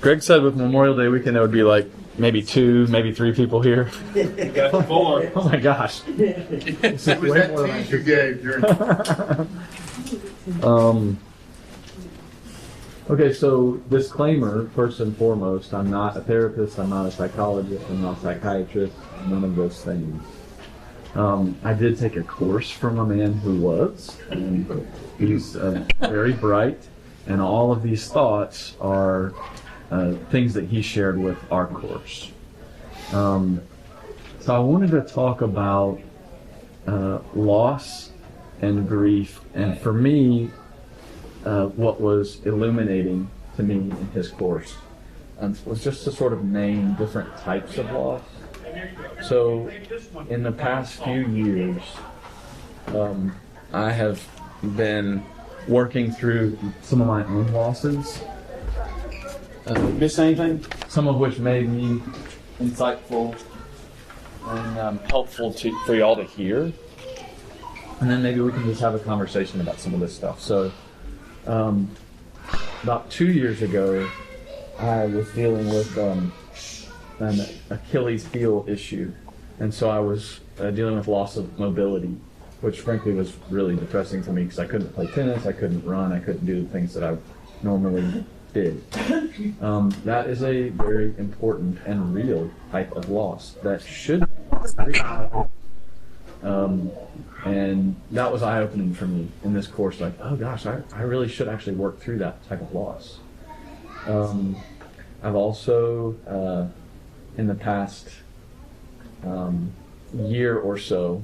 Greg said with Memorial Day weekend there would be like maybe 2, maybe 3 people here. Oh my gosh. It was that tease you gave during. Okay, so disclaimer, first and foremost, I'm not a therapist, I'm not a psychologist, I'm not a psychiatrist, none of those things. I did take a course from a man who was, and he's very bright, and all of these thoughts are things that he shared with our course. So I wanted to talk about loss and grief, and for me, what was illuminating to me in his course was just to sort of name different types of loss. So in the past few years, I have been working through some of my own losses. Miss anything? Some of which may be insightful and helpful for y'all to hear. And then maybe we can just have a conversation about some of this stuff. So about 2 years ago, I was dealing with an Achilles heel issue. And so I was dealing with loss of mobility, which frankly was really depressing for me because I couldn't play tennis, I couldn't run, I couldn't do the things that I normally did. That is a very important and real type of loss that should be and that was eye-opening for me in this course, like, oh gosh, I really should actually work through that type of loss. I've also, in the past year or so,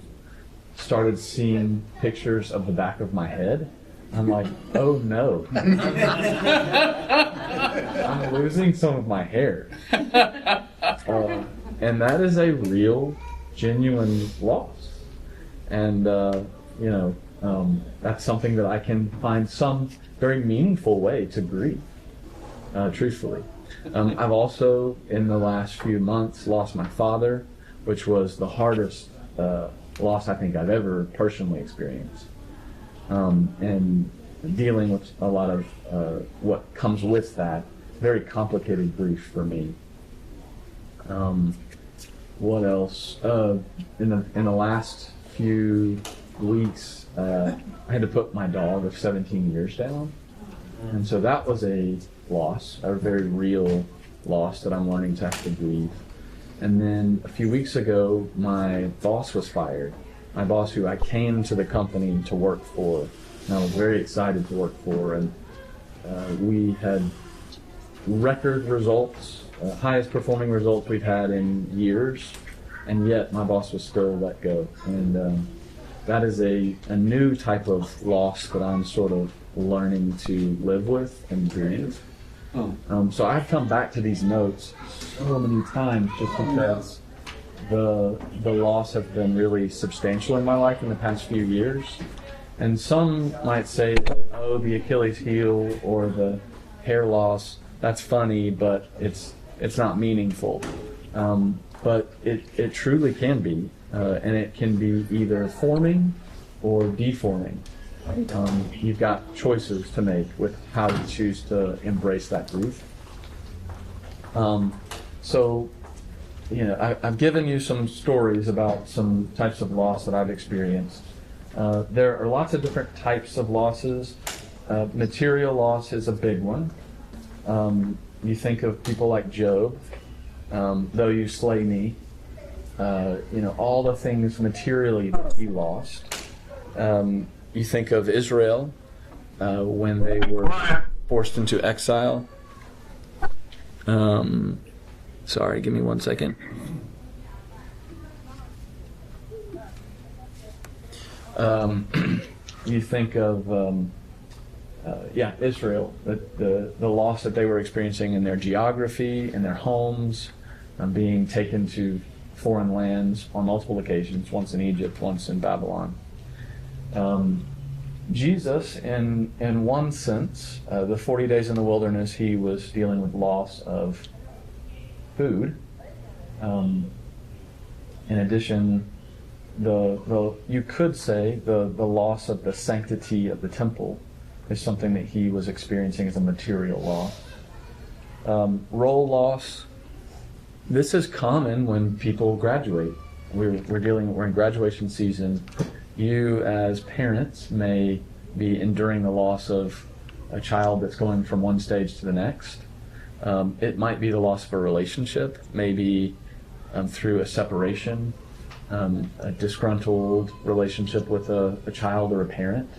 started seeing pictures of the back of my head. I'm like, oh no. I'm losing some of my hair. And that is a real, genuine loss. And, that's something that I can find some very meaningful way to grieve, truthfully. I've also, in the last few months, lost my father, which was the hardest loss I think I've ever personally experienced. And dealing with a lot of what comes with that, very complicated grief for me. What else? In the last few weeks, I had to put my dog of 17 years down. And so that was a loss, a very real loss that I'm learning to have to grieve. And then a few weeks ago, my boss was fired. My boss who I came to the company to work for, and I was very excited to work for. And we had record results, highest performing results we've had in years. And yet my boss was still let go. And that is a new type of loss that I'm sort of learning to live with and grieve. So I've come back to these notes so many times just because the loss have been really substantial in my life in the past few years. And some might say that, oh, the Achilles heel or the hair loss, that's funny, but it's not meaningful. But it truly can be, and it can be either forming or deforming. You've got choices to make with how you choose to embrace that grief. So, I've given you some stories about some types of loss that I've experienced. There are lots of different types of losses. Material loss is a big one. You think of people like Job, though you slay me, all the things materially that he lost. You think of Israel when they were forced into exile. Sorry, give me 1 second. You think of Israel, the loss that they were experiencing in their geography, in their homes, being taken to foreign lands on multiple occasions, once in Egypt, once in Babylon. Jesus, in one sense, the 40 days in the wilderness, he was dealing with loss of food. In addition, you could say the loss of the sanctity of the temple is something that he was experiencing as a material loss. Role loss. This is common when people graduate. We're in graduation season. You as parents may be enduring the loss of a child that's going from one stage to the next. It might be the loss of a relationship, maybe through a separation, a disgruntled relationship with a child or a parent.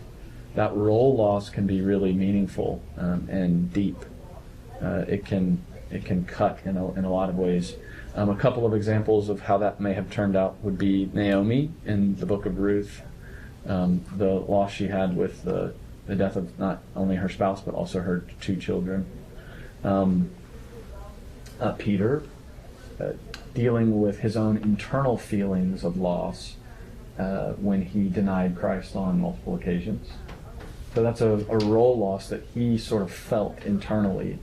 That role loss can be really meaningful and deep. It can cut in a lot of ways. A couple of examples of how that may have turned out would be Naomi in the book of Ruth, the loss she had with the death of not only her spouse but also her 2 children. Peter, dealing with his own internal feelings of loss when he denied Christ on multiple occasions. So that's a role loss that he sort of felt internally.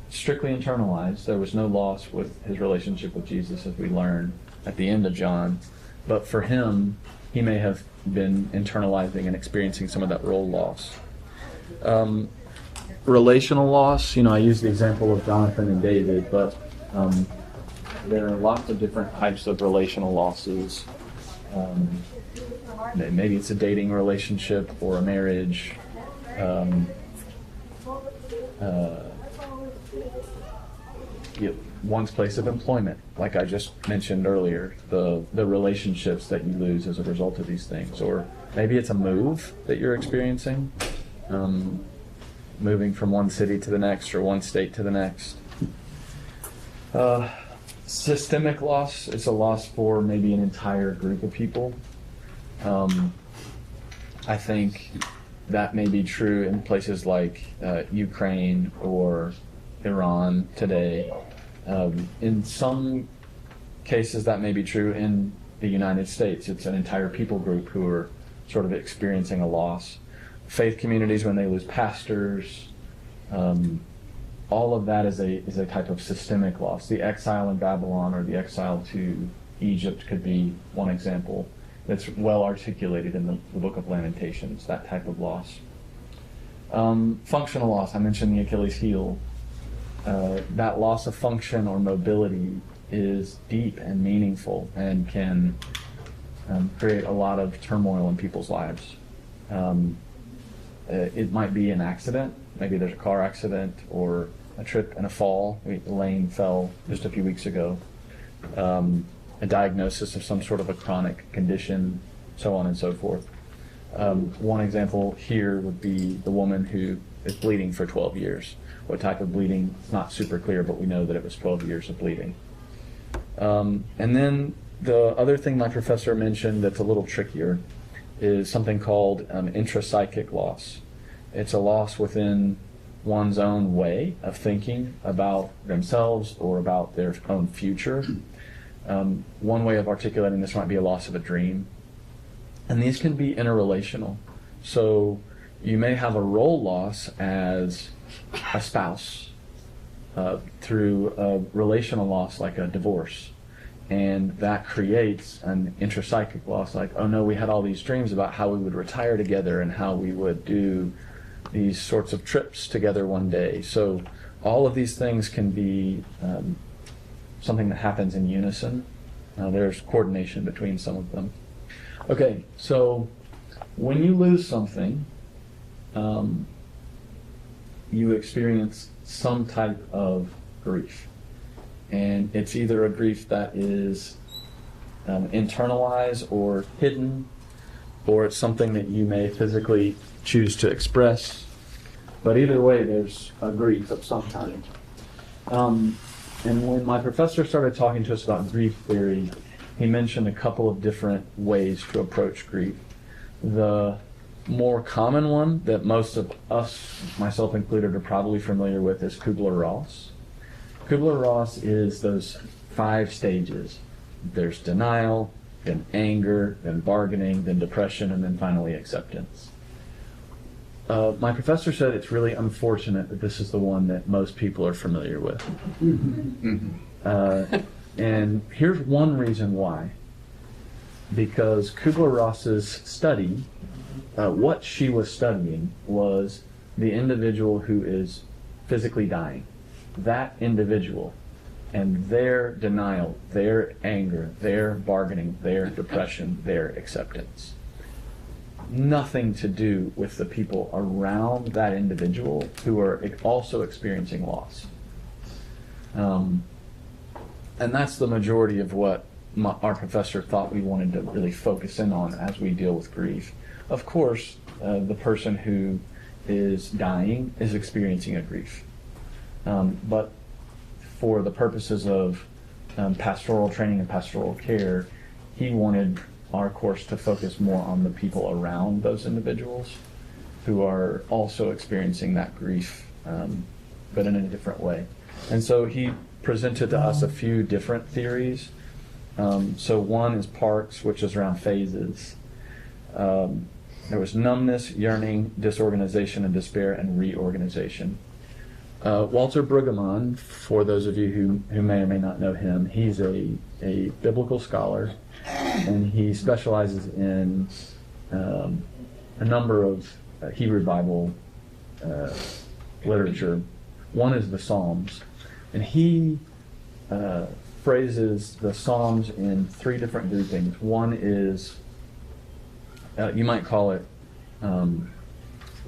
Strictly internalized. There was no loss with his relationship with Jesus, as we learn at the end of John. But for him, he may have been internalizing and experiencing some of that role loss. Relational loss, I use the example of Jonathan and David, but there are lots of different types of relational losses. Maybe it's a dating relationship or a marriage. One's place of employment, like I just mentioned earlier, the relationships that you lose as a result of these things. Or maybe it's a move that you're experiencing, moving from one city to the next or one state to the next. Systemic loss is a loss for maybe an entire group of people. I think that may be true in places like Ukraine or Iran today. In some cases that may be true in the United States. It's an entire people group who are sort of experiencing a loss. Faith communities when they lose pastors, all of that is a type of systemic loss. The exile in Babylon or the exile to Egypt could be one example that's well articulated in the book of Lamentations, that type of loss. Functional loss, I mentioned the Achilles heel. That loss of function or mobility is deep and meaningful and can create a lot of turmoil in people's lives. It might be an accident. Maybe there's a car accident or a trip and a fall. Elaine fell just a few weeks ago. A diagnosis of some sort of a chronic condition, so on and so forth. One example here would be the woman who is bleeding for 12 years. What type of bleeding? It's not super clear, but we know that it was 12 years of bleeding. And then the other thing my professor mentioned that's a little trickier is something called intrapsychic loss. It's a loss within one's own way of thinking about themselves or about their own future. One way of articulating this might be a loss of a dream. And these can be interrelational. So you may have a role loss as a spouse through a relational loss like a divorce. And that creates an intrapsychic loss like, oh no, we had all these dreams about how we would retire together and how we would do these sorts of trips together one day. So all of these things can be something that happens in unison. There's coordination between some of them. Okay, so when you lose something, you experience some type of grief. And it's either a grief that is internalized or hidden, or it's something that you may physically choose to express. But either way, there's a grief of some kind. And when my professor started talking to us about grief theory, he mentioned a couple of different ways to approach grief. The more common one that most of us, myself included, are probably familiar with is Kubler-Ross. Kubler-Ross is those 5 stages. There's denial, then anger, then bargaining, then depression, and then finally acceptance. My professor said it's really unfortunate that this is the one that most people are familiar with. And here's one reason why. Because Kubler-Ross's study, what she was studying was the individual who is physically dying. that individual and their denial, their anger, their bargaining, their depression, their acceptance. Nothing to do with the people around that individual who are also experiencing loss. And that's the majority of what our professor thought we wanted to really focus in on as we deal with grief. Of course, the person who is dying is experiencing a grief. But for the purposes of pastoral training and pastoral care, he wanted our course to focus more on the people around those individuals who are also experiencing that grief, but in a different way. And so he presented to us a few different theories. So one is Parks, which is around phases. There was numbness, yearning, disorganization and despair, and reorganization. Walter Brueggemann, for those of you who may or may not know him, he's a biblical scholar, and he specializes in a number of Hebrew Bible literature. One is the Psalms, and he phrases the Psalms in three different groupings. One is, you might call it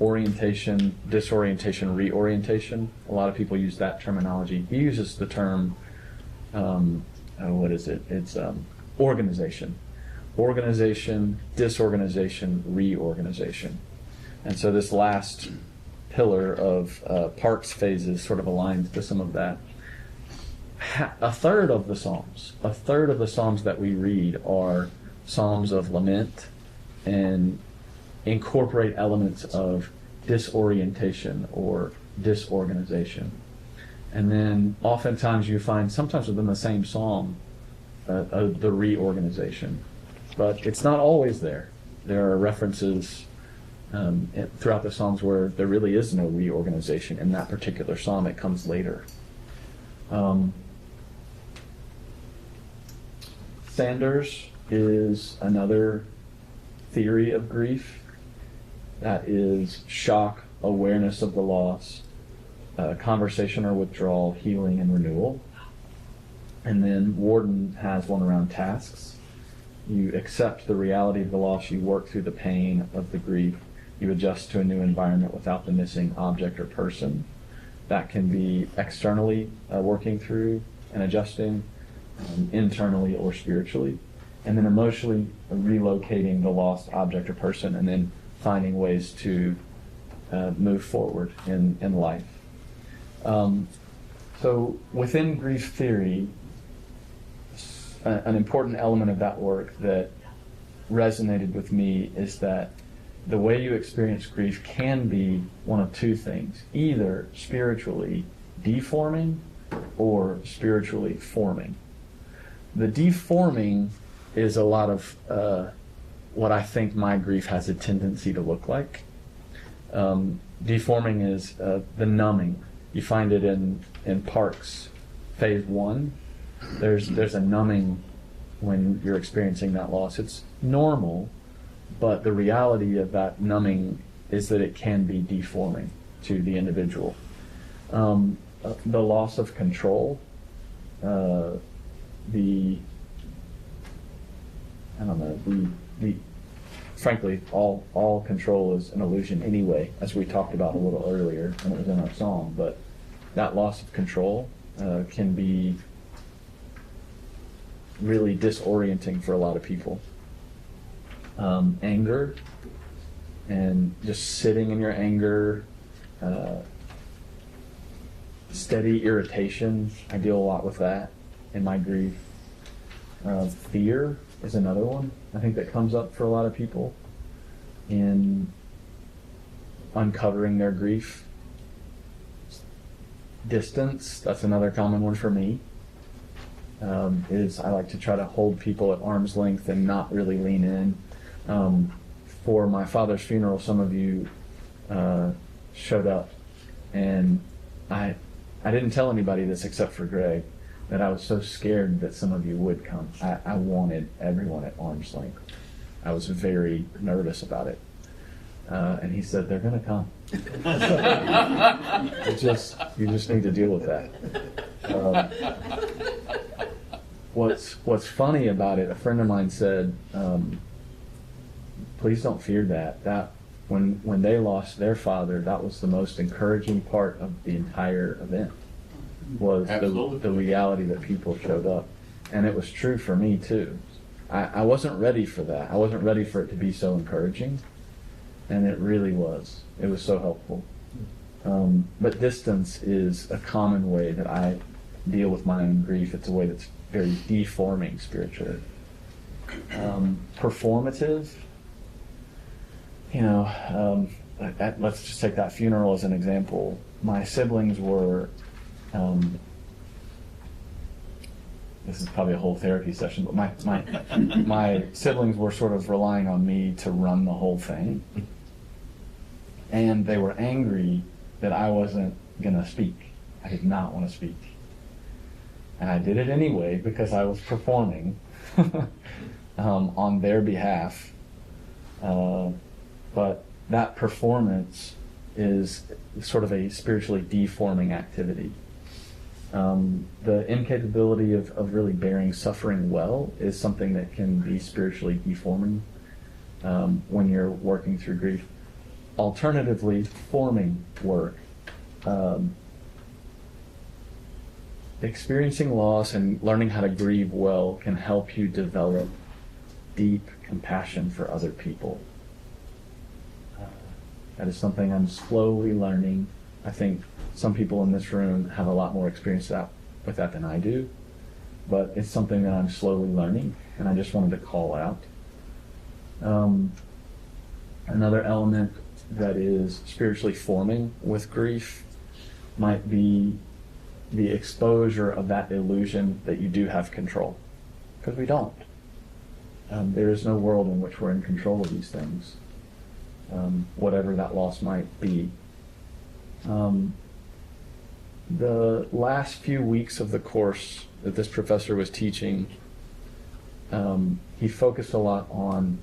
orientation, disorientation, reorientation. A lot of people use that terminology. He uses the term, what is it? It's organization. Organization, disorganization, reorganization. And so this last pillar of Parks' phases sort of aligns to some of that. A third of the Psalms that we read are Psalms of lament and incorporate elements of disorientation or disorganization. And then oftentimes you find, sometimes within the same psalm, the reorganization. But it's not always there. There are references throughout the Psalms where there really is no reorganization in that particular psalm. It comes later. Sanders is another theory of grief. That is shock, awareness of the loss, conversation or withdrawal, healing and renewal. And then Warden has one around tasks. You accept the reality of the loss, you work through the pain of the grief, you adjust to a new environment without the missing object or person. That can be externally working through and adjusting, internally or spiritually. And then emotionally relocating the lost object or person, and then finding ways to move forward in life. So within grief theory, an important element of that work that resonated with me is that the way you experience grief can be one of two things: either spiritually deforming or spiritually forming. The deforming is a lot of what I think my grief has a tendency to look like. Deforming is the numbing. You find it in Parks, phase 1. There's a numbing when you're experiencing that loss. It's normal, but the reality of that numbing is that it can be deforming to the individual. The loss of control, frankly, all control is an illusion anyway, as we talked about a little earlier, and it was in our song. But that loss of control can be really disorienting for a lot of people. Anger, and just sitting in your anger, steady irritation. I deal a lot with that in my grief. Fear is another one I think that comes up for a lot of people in uncovering their grief. Distance, that's another common one for me. I like to try to hold people at arm's length and not really lean in. For my father's funeral, some of you showed up, and I didn't tell anybody this except for Greg, that I was so scared that some of you would come. I wanted everyone at arm's length. I was very nervous about it. And he said, they're going to come. You just need to deal with that. What's funny about it, a friend of mine said, please don't fear that. That when they lost their father, that was the most encouraging part of the entire event, was the reality that people showed up. And it was true for me too. I wasn't ready for that. I wasn't ready for it to be so encouraging. And it really was. It was so helpful. But distance is a common way that I deal with my own grief. It's a way that's very deforming spiritually. Performative, let's just take that funeral as an example. My siblings were, this is probably a whole therapy session, but my siblings were sort of relying on me to run the whole thing. And they were angry that I wasn't going to speak. I did not want to speak. And I did it anyway because I was performing on their behalf. But that performance is sort of a spiritually deforming activity. The incapability of really bearing suffering well is something that can be spiritually deforming when you're working through grief. Alternatively, forming work. Experiencing loss and learning how to grieve well can help you develop deep compassion for other people. That is something I'm slowly learning. I think some people in this room have a lot more experience with that than I do, but it's something that I'm slowly learning, and I just wanted to call out. Another element that is spiritually forming with grief might be the exposure of that illusion that you do have control, because we don't. There is no world in which we're in control of these things, whatever that loss might be. The last few weeks of the course that this professor was teaching, he focused a lot on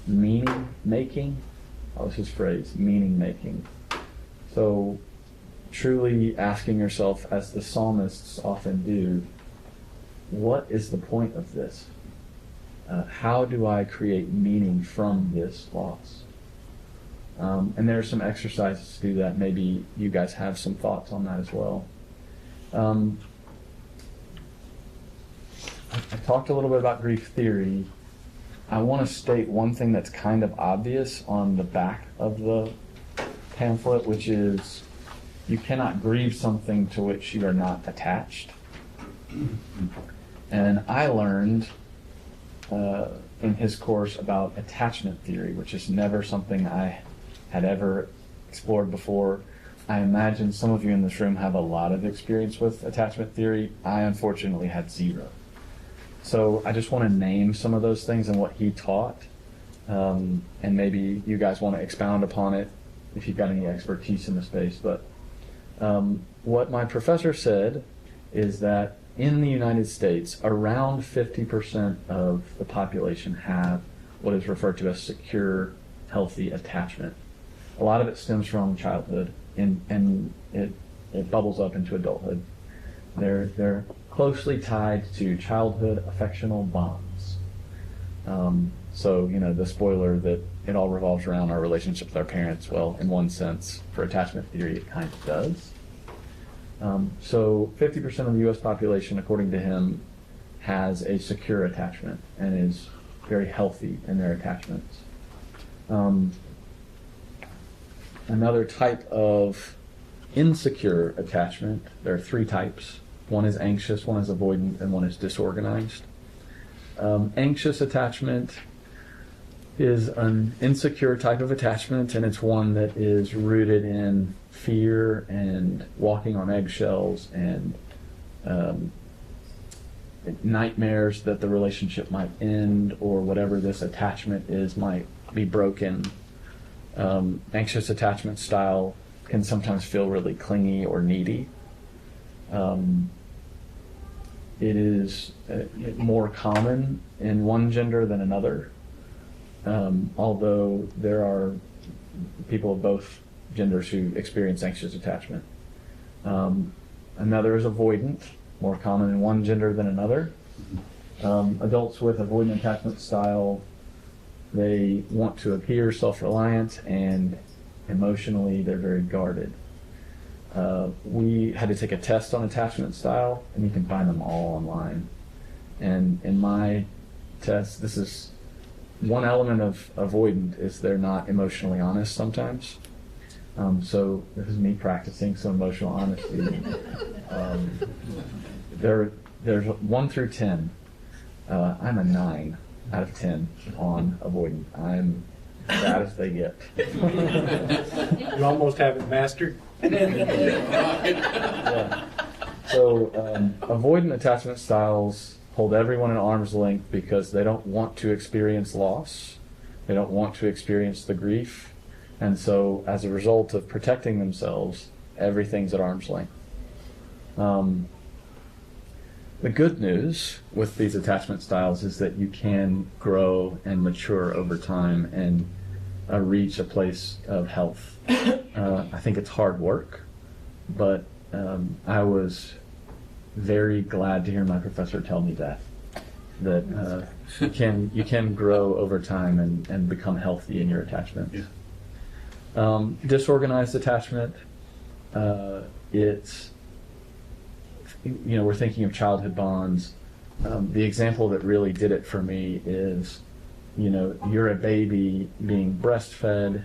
meaning making. That was his phrase, meaning making. So truly asking yourself, as the psalmists often do, what is the point of this? How do I create meaning from this loss? And there are some exercises to do that. Maybe you guys have some thoughts on that as well. I talked a little bit about grief theory. I want to state one thing that's kind of obvious on the back of the pamphlet, which is you cannot grieve something to which you are not attached. And I learned in his course about attachment theory, which is never something I had ever explored before. I imagine some of you in this room have a lot of experience with attachment theory. I unfortunately had zero. So I just want to name some of those things and what he taught, and maybe you guys want to expound upon it if you've got any expertise in the space. But what my professor said is that in the United States, around 50% of the population have what is referred to as secure, healthy attachment. A lot of it stems from childhood, and it bubbles up into adulthood. They're closely tied to childhood affectional bonds. So, the spoiler that it all revolves around our relationship with our parents. Well, in one sense, for attachment theory, it kind of does. So 50% of the U.S. population, according to him, has a secure attachment and is very healthy in their attachments. Another type of insecure attachment, there are three types. One is anxious, one is avoidant, and one is disorganized. Anxious attachment is an insecure type of attachment, and it's one that is rooted in fear and walking on eggshells and nightmares that the relationship might end, or whatever this attachment is might be broken. Anxious attachment style can sometimes feel really clingy or needy. It is more common in one gender than another, although there are people of both genders who experience anxious attachment. Another is avoidant, more common in one gender than another. Adults with avoidant attachment style, they want to appear self-reliant, and emotionally they're very guarded. We had to take a test on attachment style, and you can find them all online. And in my test, this is one element of avoidant, is they're not emotionally honest sometimes. So this is me practicing some emotional honesty. There's 1 through 10. I'm a 9 out of 10 on avoidant. I'm bad as they get. You almost have it mastered. Yeah. So avoidant attachment styles hold everyone at arm's length because they don't want to experience loss. They don't want to experience the grief. And so as a result of protecting themselves, everything's at arm's length. The good news with these attachment styles is that you can grow and mature over time and reach a place of health. I think it's hard work, but I was very glad to hear my professor tell me that you can grow over time and become healthy in your attachments. Yeah. Disorganized attachment, it's, we're thinking of childhood bonds. The example that really did it for me is, you're a baby being breastfed,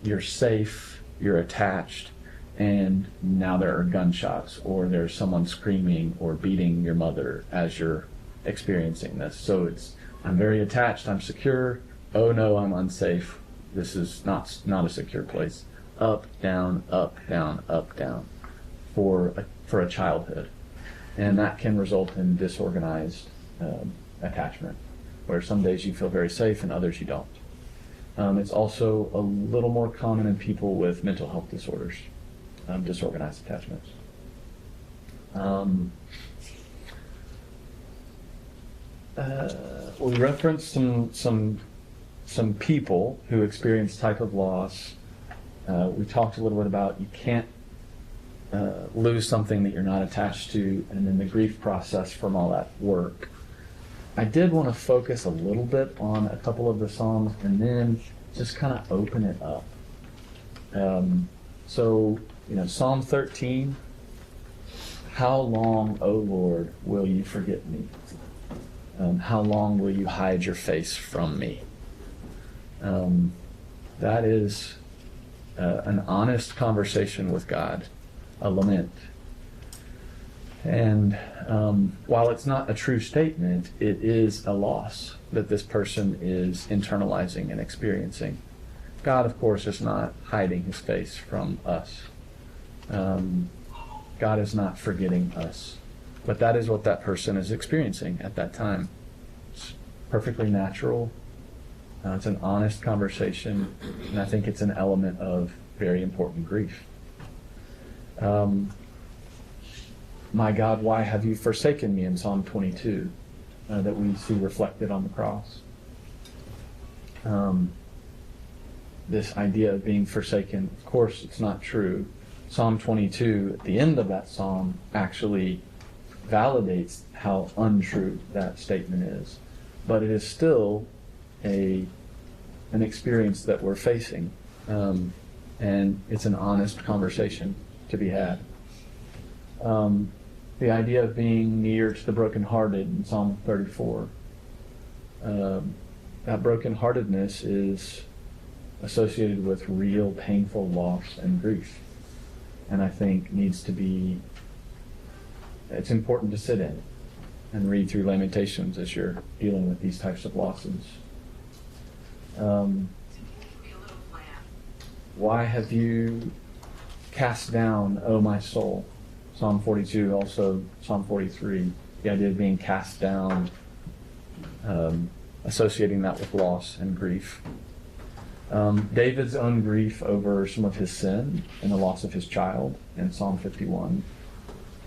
you're safe, you're attached, and now there are gunshots, or there's someone screaming or beating your mother as you're experiencing this. So I'm very attached, I'm secure, oh no, I'm unsafe. This is not a secure place. Up, down, up, down, up, down for a childhood. And that can result in disorganized attachment, where some days you feel very safe and others you don't. It's also a little more common in people with mental health disorders, disorganized attachments. We referenced some people who experience type of loss. We talked a little bit about you can't lose something that you're not attached to, and then the grief process from all that work. I did want to focus a little bit on a couple of the Psalms and then just kind of open it up. Psalm 13, how long, O Lord, will you forget me? How long will you hide your face from me? That is an honest conversation with God, a lament. And while it's not a true statement, it is a loss that this person is internalizing and experiencing. God, of course, is not hiding his face from us. God is not forgetting us. But that is what that person is experiencing at that time. It's perfectly natural. It's an honest conversation, and I think it's an element of very important grief. My God, why have you forsaken me in Psalm 22 that we see reflected on the cross? This idea of being forsaken, of course, it's not true. Psalm 22, at the end of that psalm, actually validates how untrue that statement is. But it is still an experience that we're facing. And it's an honest conversation to be had. The idea of being near to the brokenhearted in Psalm 34. That brokenheartedness is associated with real painful loss and grief. And I think it's important to sit in and read through Lamentations as you're dealing with these types of losses. Why have you cast down, O my soul? Psalm 42, also Psalm 43, the idea of being cast down, associating that with loss and grief. David's own grief over some of his sin and the loss of his child in Psalm 51.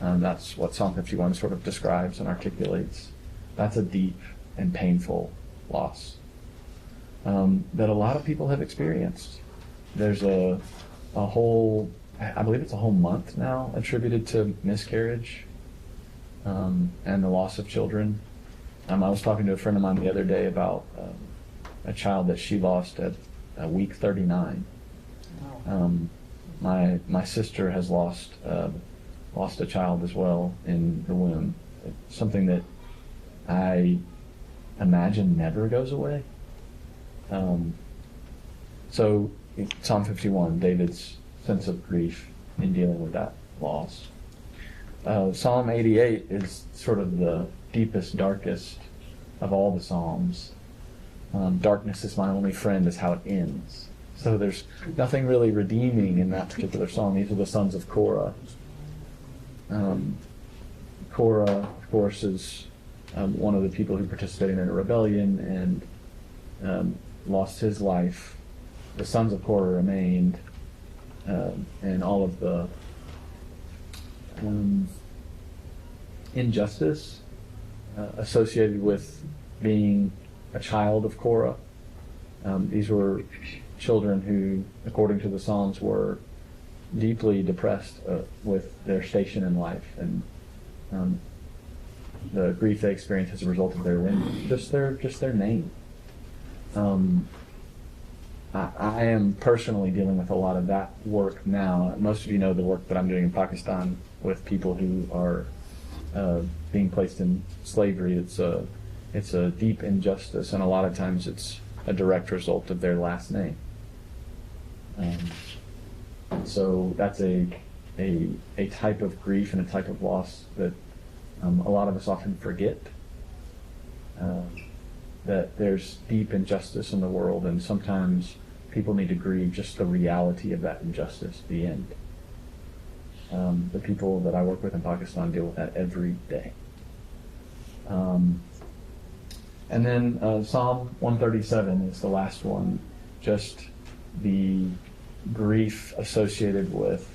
That's what Psalm 51 sort of describes and articulates. That's a deep and painful loss that a lot of people have experienced. there's a whole, I believe it's a whole month now attributed to miscarriage and the loss of children. I was talking to a friend of mine the other day about a child that she lost at week 39. My sister has lost a child as well in the womb. It's something that I imagine never goes away. So Psalm 51, David's sense of grief in dealing with that loss. Psalm 88 is sort of the deepest, darkest of all the Psalms. Darkness is my only friend is how it ends. So there's nothing really redeeming in that particular psalm. These are the sons of Korah. Korah, of course, is one of the people who participated in a rebellion and lost his life. The sons of Korah remained, and all of the injustice associated with being a child of Korah. These were children who, according to the Psalms, were deeply depressed with their station in life and the grief they experienced as a result of their lineage, just their name. I am personally dealing with a lot of that work now. Most of you know the work that I'm doing in Pakistan with people who are being placed in slavery. It's a deep injustice, and a lot of times it's a direct result of their last name. So that's a type of grief and a type of loss that a lot of us often forget. That there's deep injustice in the world, and sometimes people need to grieve just the reality of that injustice, the end. The people that I work with in Pakistan deal with that every day. And then Psalm 137 is the last one, just the grief associated with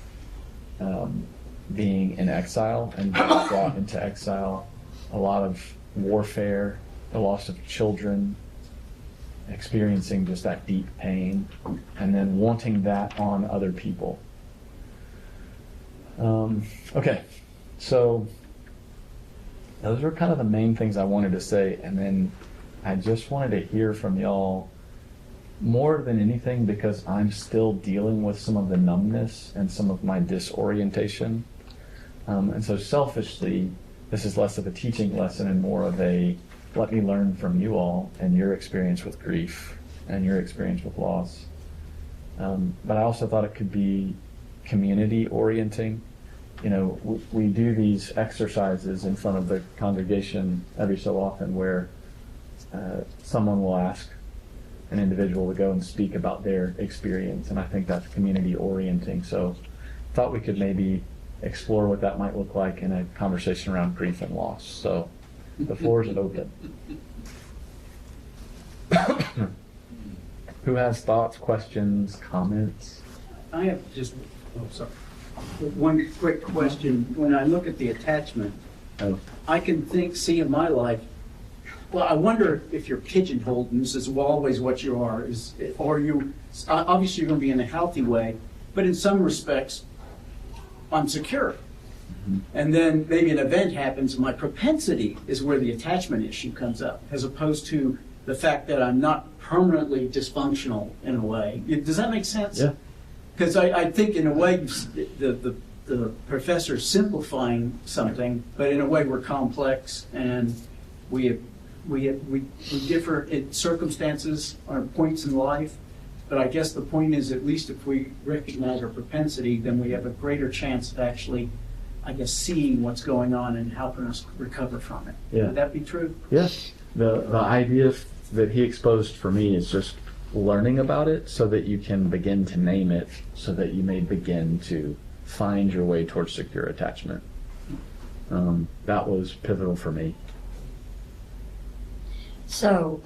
being in exile and being brought into exile, a lot of warfare, the loss of children, experiencing just that deep pain, and then wanting that on other people. Okay, so those are kind of the main things I wanted to say, and then I just wanted to hear from y'all more than anything because I'm still dealing with some of the numbness and some of my disorientation. And so selfishly, this is less of a teaching lesson and more of a let me learn from you all and your experience with grief and your experience with loss. But I also thought it could be community orienting. You know, we do these exercises in front of the congregation every so often where someone will ask an individual to go and speak about their experience, and I think that's community orienting. So I thought we could maybe explore what that might look like in a conversation around grief and loss. So the floor is open. Who has thoughts, questions, comments? I have just one quick question. When I look at the attachment, I can see in my life, well, I wonder if you're pigeonholed, and this is always what you are, or you, obviously you're going to be in a healthy way, but in some respects, I'm secure. Mm-hmm. And then maybe an event happens, and my propensity is where the attachment issue comes up, as opposed to the fact that I'm not permanently dysfunctional in a way. Does that make sense? Yeah. Because I think in a way the professor's simplifying something, but in a way we're complex and we differ in circumstances or points in life. But I guess the point is, at least if we recognize our propensity, then we have a greater chance of actually, I guess, seeing what's going on and helping us recover from it. Yeah. Would that be true? Yes. The idea that he exposed for me is just learning about it so that you can begin to name it, so that you may begin to find your way towards secure attachment. That was pivotal for me. So,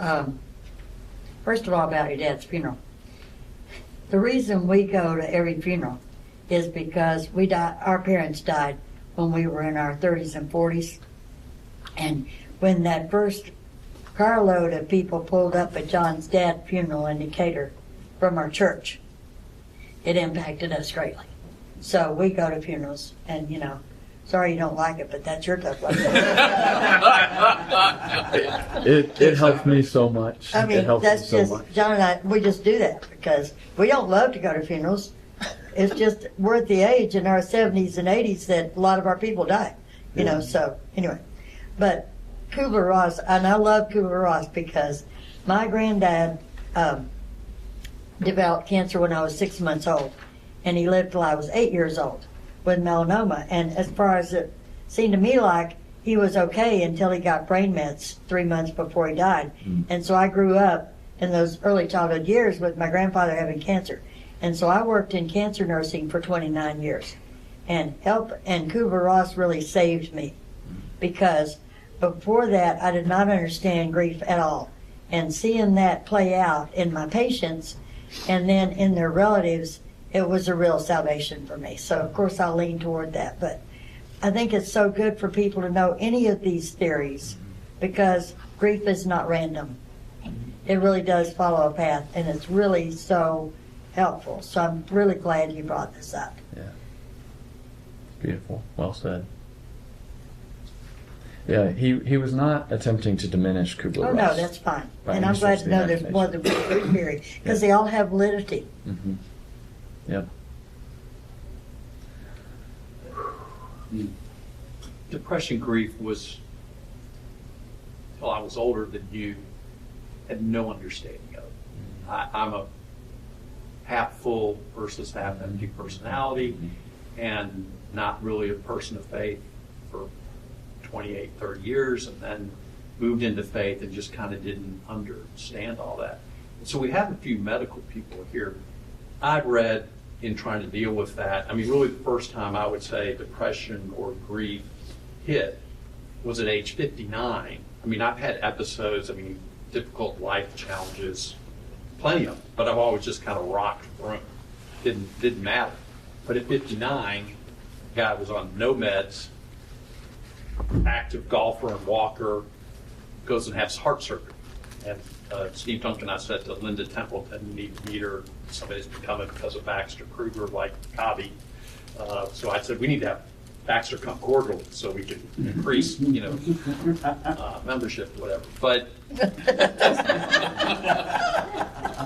first of all, about your dad's funeral. The reason we go to every funeral is because our parents died when we were in our 30s and 40s. And when that first carload of people pulled up at John's dad's funeral in Decatur from our church, it impacted us greatly. So we go to funerals, and sorry you don't like it, but that's your tough love. It helps me so much. I mean, it helps that's me so just, much. John and I, we just do that because we don't love to go to funerals. It's just, we're at the age in our 70s and 80s that a lot of our people die, so anyway. But Kubler-Ross, and I love Kubler-Ross because my granddad developed cancer when I was 6 months old, and he lived till I was 8 years old with melanoma. And as far as it seemed to me like, he was okay until he got brain mets 3 months before he died. And so I grew up in those early childhood years with my grandfather having cancer. And so I worked in cancer nursing for 29 years. And Kubler-Ross really saved me because before that I did not understand grief at all. And seeing that play out in my patients and then in their relatives, it was a real salvation for me. So of course I'll lean toward that. But I think it's so good for people to know any of these theories because grief is not random. It really does follow a path, and it's really so helpful. So I'm really glad you brought this up. Yeah. Beautiful. Well said. Yeah, he was not attempting to diminish Kubler-Ross. Oh, no, that's fine. By And any I'm glad stretch to know of the there's more than one grief theory because they all have validity. Mm-hmm. Yep. Depression, grief was, till I was older than you, had no understanding of it. I'm a half full versus half empty personality, and not really a person of faith for 28, 30 years, and then moved into faith and just kind of didn't understand all that. And so we have a few medical people here. I've read in trying to deal with that. I mean, really the first time I would say depression or grief hit was at age 59. I mean, I've had episodes, difficult life challenges, plenty of them, but I've always just kind of rocked through them. Didn't matter. But at 59, guy was on no meds, active golfer and walker, goes and has heart surgery. And Steve Duncan, I said to Linda Templeton, you need to meet her. Somebody's becoming because of Baxter Kruger, like Cobby. So I said, we need to have Baxter come quarterly so we can increase, membership or whatever. But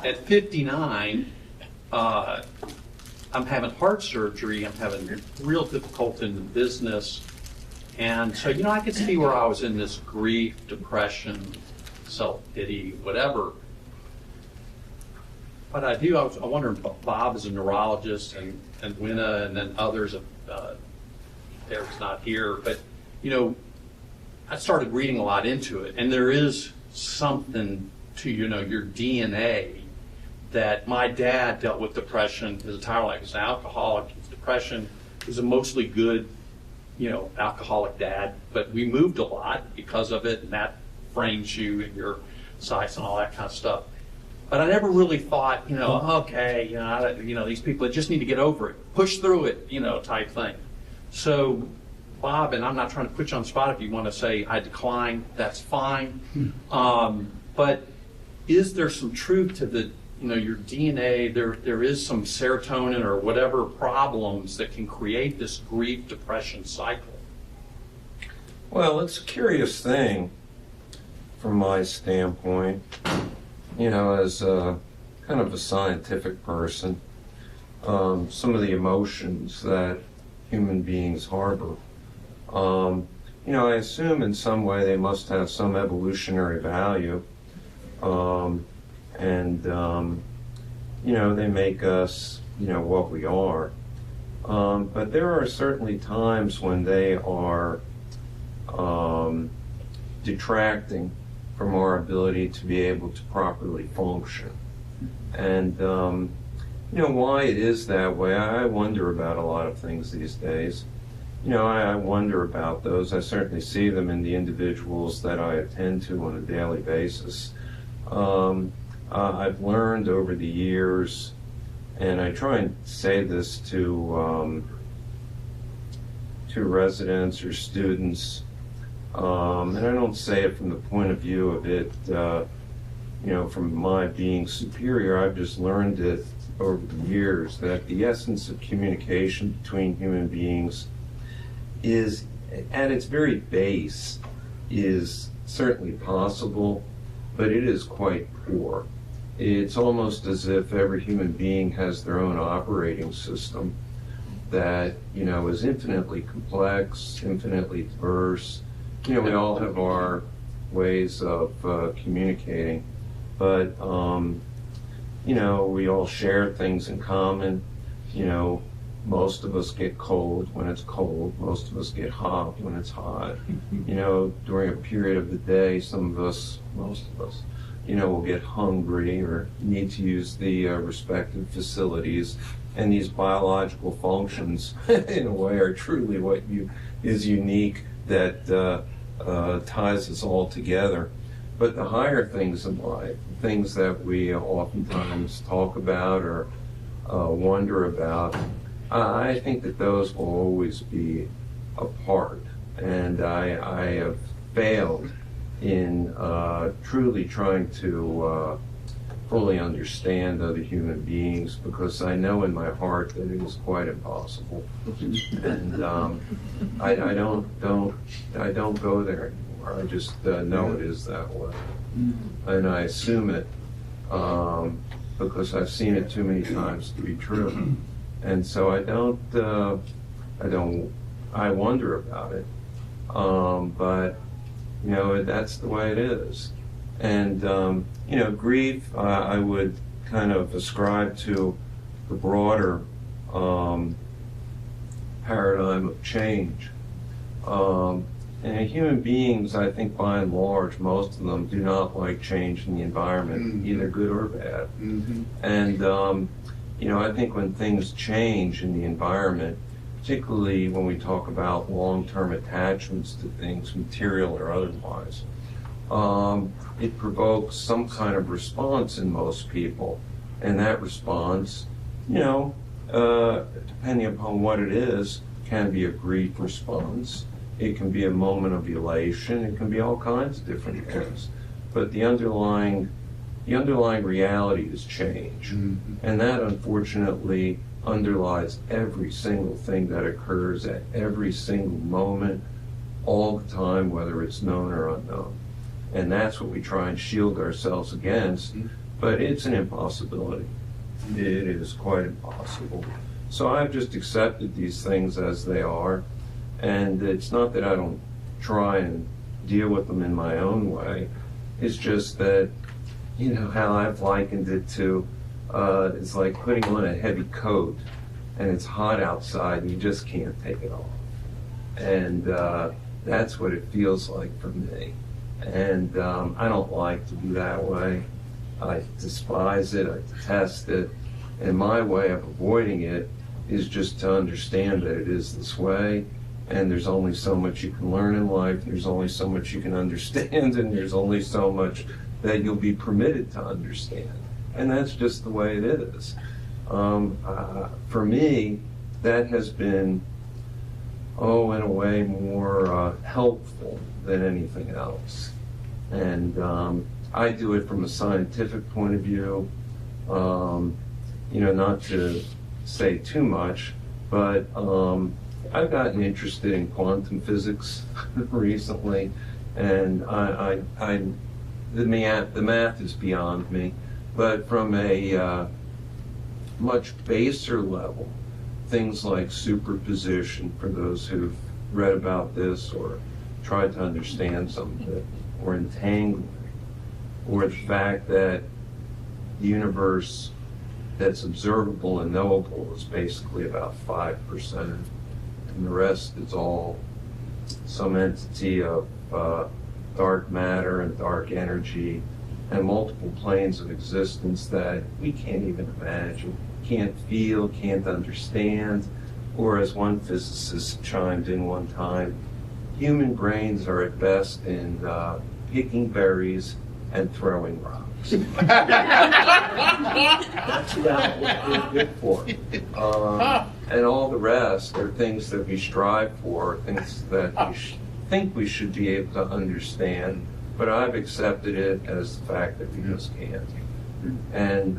at 59, I'm having heart surgery. I'm having real difficulty in the business. And so, I could see where I was in this grief, depression, self-pity, whatever. But I wonder if Bob is a neurologist and Winna and then others, Eric's not here, but, I started reading a lot into it. And there is something to, your DNA that my dad dealt with depression his entire life. He's an alcoholic, he's depression. He's a mostly good, alcoholic dad, but we moved a lot because of it, and that frames you in your sights and all that kind of stuff. But I never really thought, okay, these people just need to get over it, push through it, type thing. So, Bob, and I'm not trying to put you on the spot. If you want to say I decline, that's fine. But is there some truth to the, your DNA? There is some serotonin or whatever problems that can create this grief, depression cycle. Well, it's a curious thing from my standpoint. As a kind of a scientific person, some of the emotions that human beings harbor, I assume in some way they must have some evolutionary value, and they make us, what we are. But there are certainly times when they are detracting from our ability to be able to properly function. And, why it is that way, I wonder about a lot of things these days. I wonder about those. I certainly see them in the individuals that I attend to on a daily basis. I've learned over the years, and I try and say this to residents or students, and I don't say it from the point of view of it, from my being superior. I've just learned it over the years that the essence of communication between human beings is, at its very base, is certainly possible, but it is quite poor. It's almost as if every human being has their own operating system that, is infinitely complex, infinitely diverse. We all have our ways of communicating, but, we all share things in common. Most of us get cold when it's cold. Most of us get hot when it's hot. During a period of the day, most of us, will get hungry or need to use the respective facilities. And these biological functions, in a way, are truly what is unique that ties us all together. But the higher things in life, things that we oftentimes talk about or wonder about, I think that those will always be a part. And I have failed in truly trying to fully understand other human beings, because I know in my heart that it is quite impossible, and I don't go there anymore. I just know it is that way, and I assume it because I've seen it too many times to be true, and so I wonder about it, but that's the way it is. And, grief, I would kind of ascribe to the broader paradigm of change. And human beings, I think by and large, most of them do not like change in the environment, either good or bad. And, I think when things change in the environment, particularly when we talk about long-term attachments to things, material or otherwise, it provokes some kind of response in most people. And that response, depending upon what it is, can be a grief response. It can be a moment of elation. It can be all kinds of different things. But the underlying reality is change. And that, unfortunately, underlies every single thing that occurs at every single moment, all the time, whether it's known or unknown. And that's what we try and shield ourselves against, but it's an impossibility. It is quite impossible. So I've just accepted these things as they are, and it's not that I don't try and deal with them in my own way. It's just that, how I've likened it to, it's like putting on a heavy coat, and it's hot outside, and you just can't take it off. And that's what it feels like for me. And I don't like to be that way. I despise it. I detest it. And my way of avoiding it is just to understand that it is this way. And there's only so much you can learn in life. There's only so much you can understand. And there's only so much that you'll be permitted to understand. And that's just the way it is. For me, that has been, in a way, more helpful than anything else. And I do it from a scientific point of view, not to say too much, but I've gotten interested in quantum physics recently, and the math is beyond me, but from a much baser level, things like superposition, for those who've read about this or tried to understand some of it, or entanglement, or the fact that the universe that's observable and knowable is basically about 5%, and the rest is all some entity of dark matter and dark energy and multiple planes of existence that we can't even imagine, can't feel, can't understand. Or as one physicist chimed in one time, human brains are at best in picking berries and throwing rocks. That's about what we're good for. And all the rest are things that we strive for, things that we think we should be able to understand, but I've accepted it as the fact that we just can't. And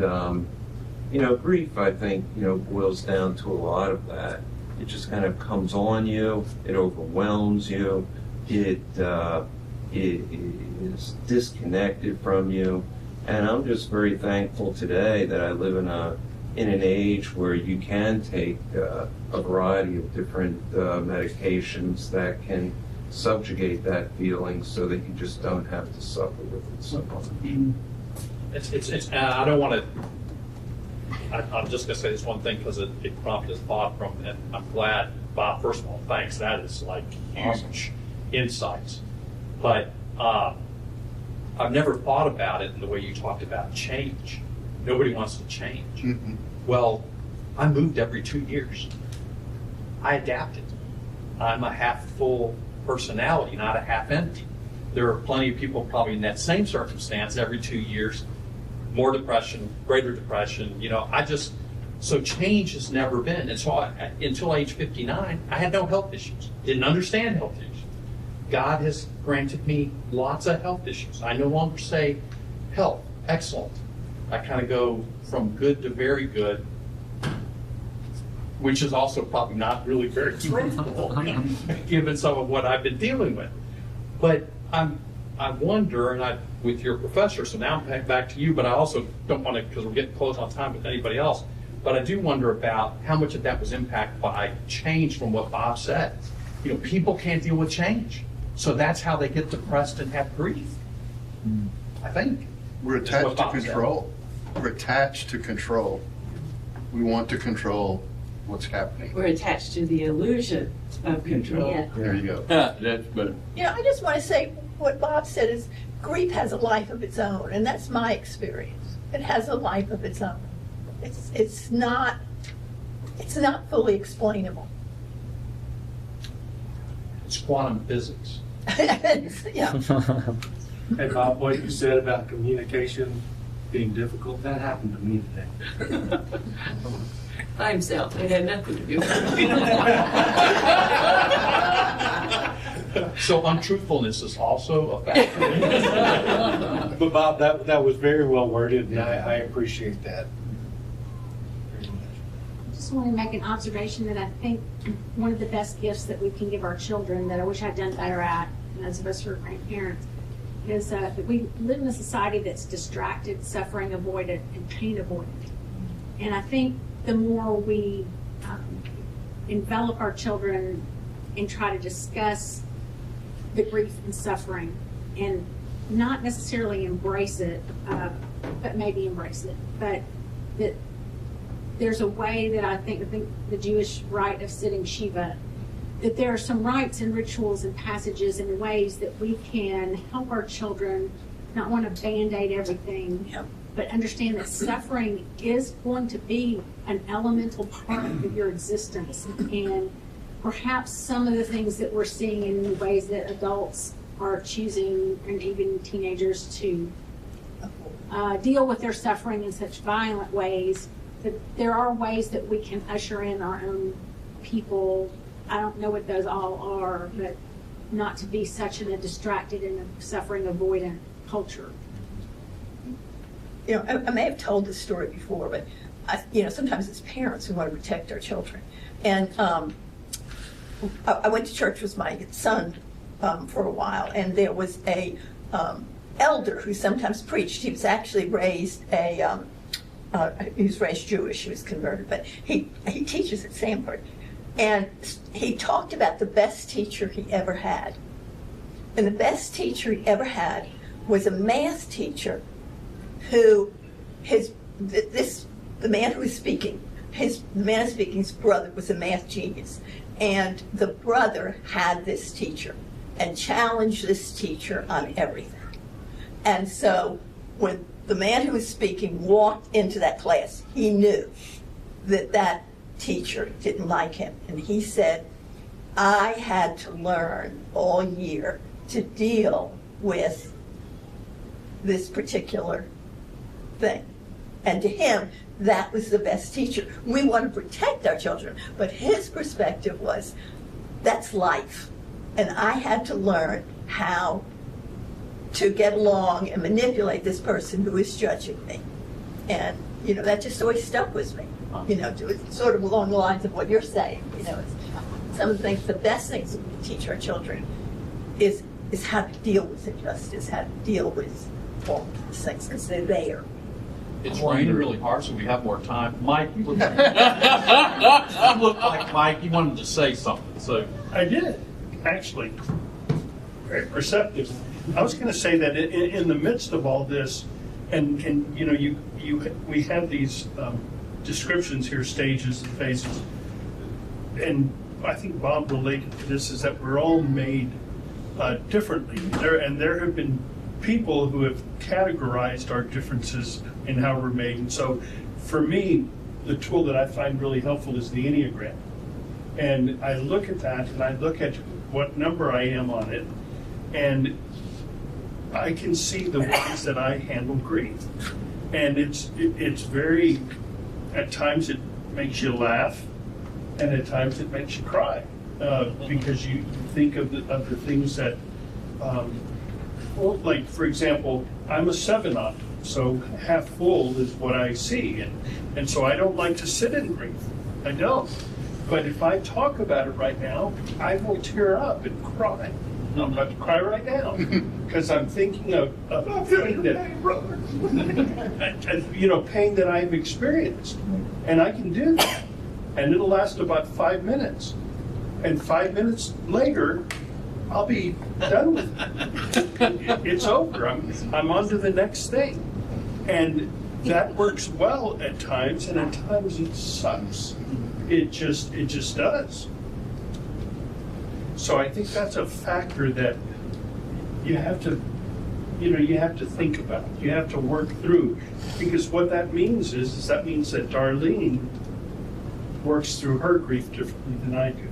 grief, I think, boils down to a lot of that. It just kind of comes on you. It overwhelms you. It is disconnected from you. And I'm just very thankful today that I live in an age where you can take a variety of different medications that can subjugate that feeling so that you just don't have to suffer with it so much. I don't want to. I'm just going to say this one thing because it prompted a thought from, and I'm glad, Bob, first of all, thanks. That is like huge insights. But I've never thought about it in the way you talked about change. Nobody wants to change. Mm-hmm. Well, I moved every 2 years. I adapted. I'm a half full personality, not a half empty. There are plenty of people probably in that same circumstance every 2 years. More depression, greater depression, so change has never been. And so until age 59, I had no health issues, didn't understand health issues. God has granted me lots of health issues. I no longer say health, excellent. I kind of go from good to very good, which is also probably not really very truthful, given some of what I've been dealing with. But I wonder, and with your professor, so now I'm back to you, but I also don't want to, because we're getting close on time with anybody else, but I do wonder about how much of that was impacted by change from what Bob said. People can't deal with change. So that's how they get depressed and have grief, I think. We're attached to control. We're attached to control. We want to control what's happening. We're attached to the illusion of control. Yeah. There you go. That's better. I just want to say what Bob said is grief has a life of its own, and that's my experience. It has a life of its own. It's not fully explainable. It's quantum physics. Yeah. And Bob, what you said about communication being difficult, that happened to me today. By himself. It had nothing to do with it. So untruthfulness is also a factor. But Bob, that was very well worded, and I appreciate that. Just want to make an observation that I think one of the best gifts that we can give our children that I wish I'd done better at, and those of us who are grandparents, is that we live in a society that's distracted, suffering avoidant, and pain avoidant. And I think the more we envelop our children and try to discuss the grief and suffering and not necessarily embrace it, but maybe embrace it, but that there's a way that I think the Jewish rite of sitting Shiva, that there are some rites and rituals and passages and ways that we can help our children not want to band-aid everything, but understand that suffering is going to be an elemental part of your existence. And perhaps some of the things that we're seeing in the ways that adults are choosing, and even teenagers, to deal with their suffering in such violent ways, that there are ways that we can usher in our own people. I don't know what those all are, but not to be such in a distracted and a suffering avoidant culture. I may have told this story before, but sometimes it's parents who want to protect our children. And I went to church with my son for a while, and there was a elder who sometimes preached. He was actually raised he was raised Jewish. He was converted, but he teaches at Sanford. And he talked about the best teacher he ever had. And the best teacher he ever had was a math teacher who, the man who was speaking, the man speaking's brother was a math genius. And the brother had this teacher and challenged this teacher on everything. And so when the man who was speaking walked into that class, he knew that teacher didn't like him. And he said, I had to learn all year to deal with this particular thing. And to him, that was the best teacher. We want to protect our children, but his perspective was, that's life. And I had to learn how to get along and manipulate this person who is judging me. And, that just always stuck with me. It's sort of along the lines of what you're saying. Some of the things, the best things we teach our children is how to deal with injustice, how to deal with all these things, because they're there. It's raining really hard, so we have more time. Mike, you look like Mike. You wanted to say something, so. I did, actually. Very perceptive. I was going to say that in the midst of all this, and we have these descriptions here, stages and phases, and I think Bob related to this, is that we're all made differently. There have been people who have categorized our differences in how we're made. And so for me, the tool that I find really helpful is the Enneagram. And I look at that and I look at what number I am on it, and I can see the ways that I handle grief. And it's very, at times it makes you laugh, and at times it makes you cry, because you think of the things that, like for example, I'm a 7 on, so half full is what I see, and so I don't like to sit in grief. I don't. But if I talk about it right now, I will tear up and cry. I'm about to cry right now because I'm thinking of pain pain that I've experienced, and I can do that, and it'll last about 5 minutes, and 5 minutes later, I'll be done with it. It's over. I'm on to the next thing, and that works well at times, and at times it sucks. It just does. So I think that's a factor that you have to think about. You have to work through, because what that means is that means that Darlene works through her grief differently than I do,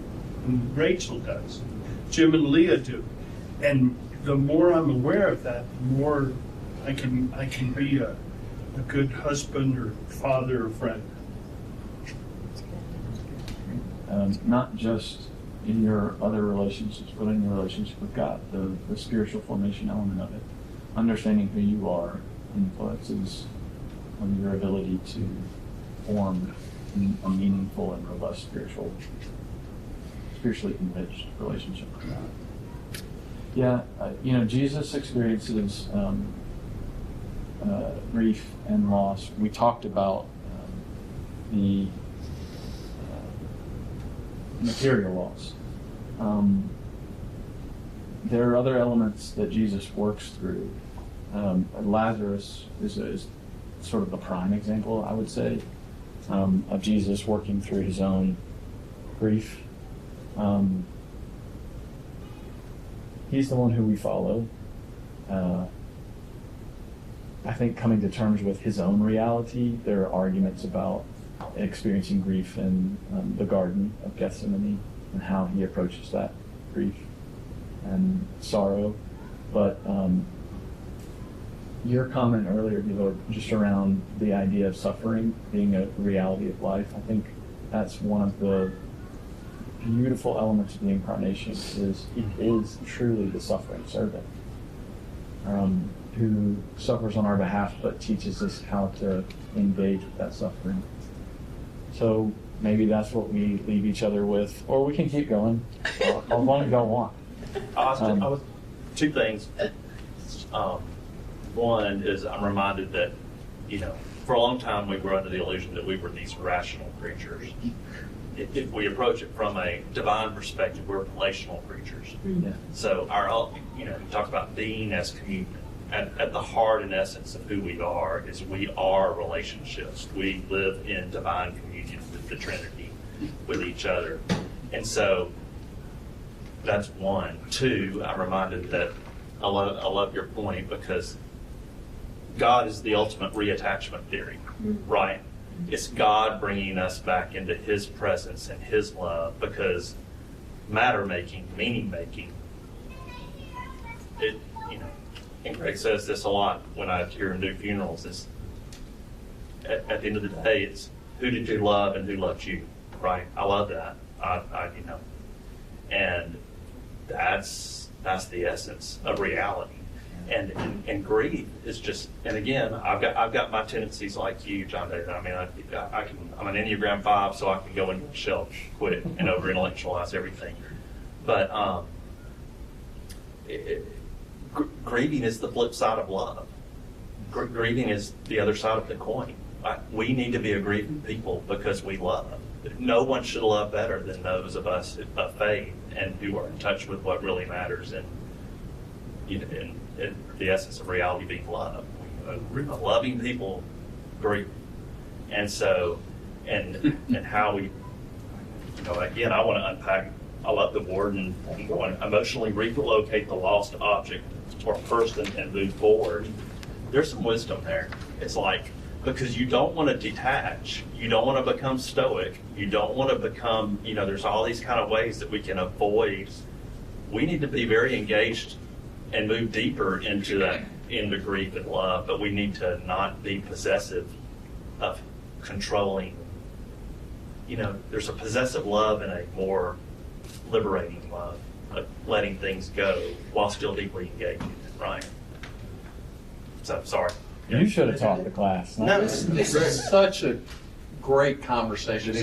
and Rachel does, Jim and Leah do, and the more I'm aware of that, the more I can be a good husband or father or friend. Not just in your other relationships, but in your relationship with God, the spiritual formation element of it. Understanding who you are influences your ability to form a meaningful and robust spiritually enriched relationship with God. Yeah, Jesus experiences grief and loss. We talked about the material loss. There are other elements that Jesus works through. Lazarus is sort of the prime example, I would say, of Jesus working through his own grief. He's the one who we follow. I think coming to terms with his own reality, there are arguments about experiencing grief in the Garden of Gethsemane and how he approaches that grief and sorrow. But your comment earlier, Lord, just around the idea of suffering being a reality of life, I think that's one of the beautiful elements of the incarnation, is he is truly the suffering servant, who suffers on our behalf but teaches us how to engage with that suffering. So maybe that's what we leave each other with, or we can keep going. I'll want to go on. Two things. One is I'm reminded that, for a long time we were under the illusion that we were these rational creatures. If we approach it from a divine perspective, we're relational creatures. Yeah. So we talk about being as communion. At the heart and essence of who we are is we are relationships. We live in divine communion with the Trinity, with each other. And so that's one. Two, I'm reminded that I love your point, because God is the ultimate reattachment theory, right? It's God bringing us back into his presence and his love, because matter-making, meaning-making, and Greg says this a lot when I hear him do funerals, is at the end of the day, it's who did you love and who loved you, right? I love that. And that's the essence of reality. And grief is just, and again, I've got my tendencies like you, John David. I mean, I'm an Enneagram 5, so I can go into the shelf quick and over intellectualize everything. But grieving is the flip side of love. Grieving is the other side of the coin. We need to be a grieving people because we love. No one should love better than those of us of faith and who are in touch with what really matters and in the essence of reality being love. Loving people grieve. And so, and how we, again, I want to unpack, I love the word and emotionally relocate the lost object or person and move forward. There's some wisdom there. It's like, because you don't want to detach, you don't want to become stoic, you don't want to become, there's all these kind of ways that we can avoid. We need to be very engaged and move deeper into grief and love, but we need to not be possessive of controlling. There's a possessive love and a more liberating love, of letting things go while still deeply engaged in it, right? So, sorry. You should have taught the class. No, This is such a great conversation.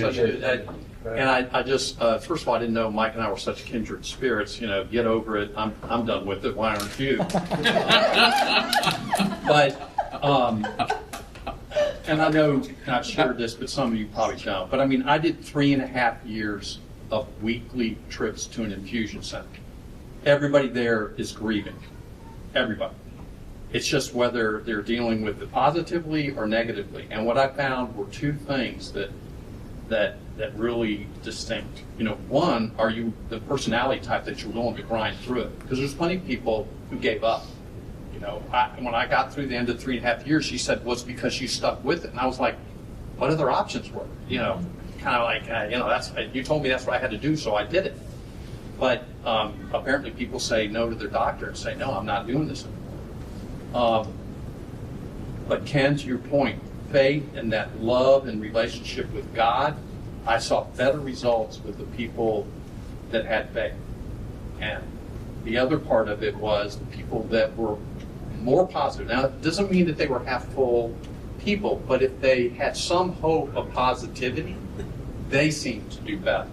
And I just, first of all, I didn't know Mike and I were such kindred spirits. Get over it. I'm done with it. Why aren't you? But, and I know I've shared this, but some of you probably don't. But I mean, I did 3.5 years of weekly trips to an infusion center. Everybody there is grieving. Everybody. It's just whether they're dealing with it positively or negatively. And what I found were two things that really distinct. One, are you the personality type that you're willing to grind through it? Because there's plenty of people who gave up. When I got through the end of 3.5 years, she said, well, it's because you stuck with it. And I was like, what other options were? Kind of like, that's, you told me that's what I had to do, so I did it. But apparently people say no to their doctor and say, no, I'm not doing this anymore. But Ken, to your point, faith and that love and relationship with God, I saw better results with the people that had faith. And the other part of it was the people that were more positive. Now, it doesn't mean that they were half full people, but if they had some hope of positivity, they seemed to do better.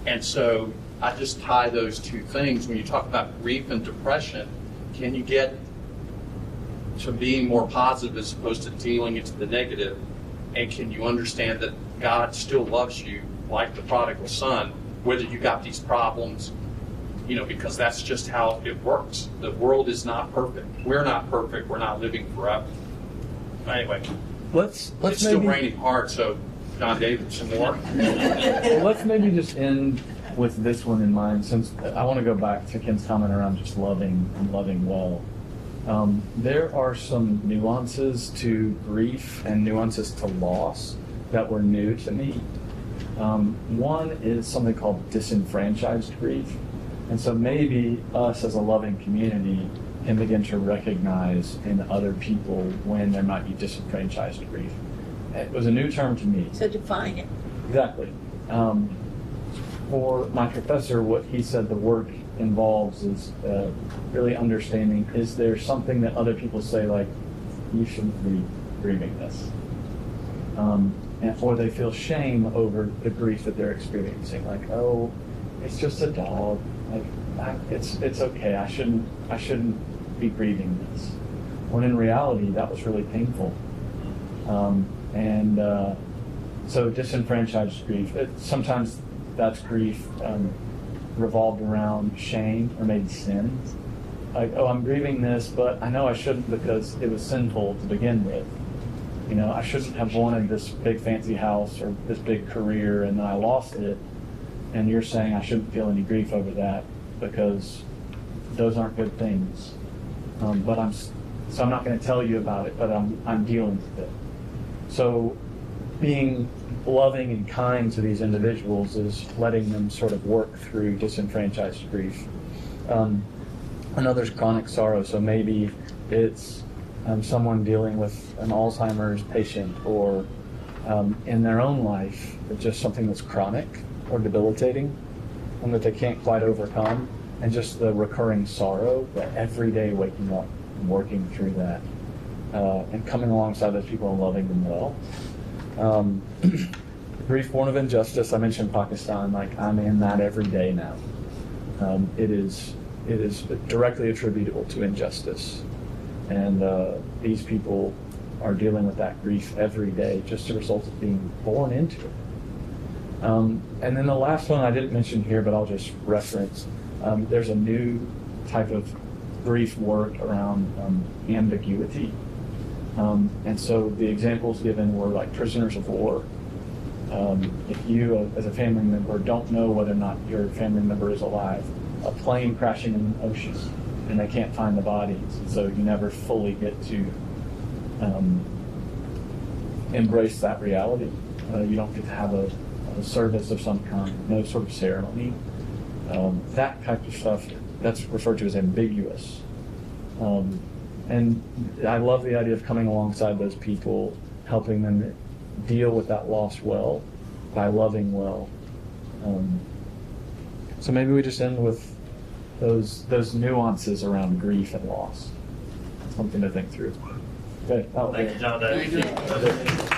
And so I just tie those two things. When you talk about grief and depression, can you get to being more positive as opposed to dealing into the negative? And can you understand that God still loves you like the prodigal son, whether you got these problems, because that's just how it works. The world is not perfect. We're not perfect. We're not living forever. Anyway, Let's it's still raining hard, so John David, some more. Let's maybe just end with this one in mind, since I want to go back to Ken's comment around just loving and loving well. There are some nuances to grief and nuances to loss that were new to me. One is something called disenfranchised grief. And so maybe us as a loving community can begin to recognize in other people when there might be disenfranchised grief. It was a new term to me. So define it. Exactly. For my professor, what he said the work involves is really understanding, is there something that other people say, like, you shouldn't be grieving this? Or they feel shame over the grief that they're experiencing, like, oh, it's just a dog. Like, it's okay. I shouldn't be grieving this. When in reality, that was really painful. So disenfranchised grief. Sometimes that's grief revolved around shame or maybe sin. Like, oh, I'm grieving this, but I know I shouldn't because it was sinful to begin with. I shouldn't have wanted this big fancy house or this big career, and then I lost it. And you're saying I shouldn't feel any grief over that because those aren't good things. So I'm not going to tell you about it, but I'm dealing with it. So being loving and kind to these individuals is letting them sort of work through disenfranchised grief. Another's chronic sorrow. So maybe it's someone dealing with an Alzheimer's patient, or in their own life, it's just something that's chronic or debilitating and that they can't quite overcome, and just the recurring sorrow, the everyday waking up and working through that, and coming alongside those people and loving them well. Grief born of injustice. I mentioned Pakistan. Like, I'm in that every day now. It is directly attributable to injustice, and these people are dealing with that grief every day, just a result of being born into it. And then the last one I didn't mention here, but I'll just reference. There's a new type of grief work around ambiguity. And so the examples given were like prisoners of war. If you, as a family member, don't know whether or not your family member is alive, a plane crashing in the ocean, and they can't find the bodies, so you never fully get to embrace that reality. You don't get to have a service of some kind, no sort of ceremony. That type of stuff, that's referred to as ambiguous. And I love the idea of coming alongside those people, helping them deal with that loss well, by loving well. So maybe we just end with those nuances around grief and loss. Something to think through. Okay. Thank you, John. Thank you.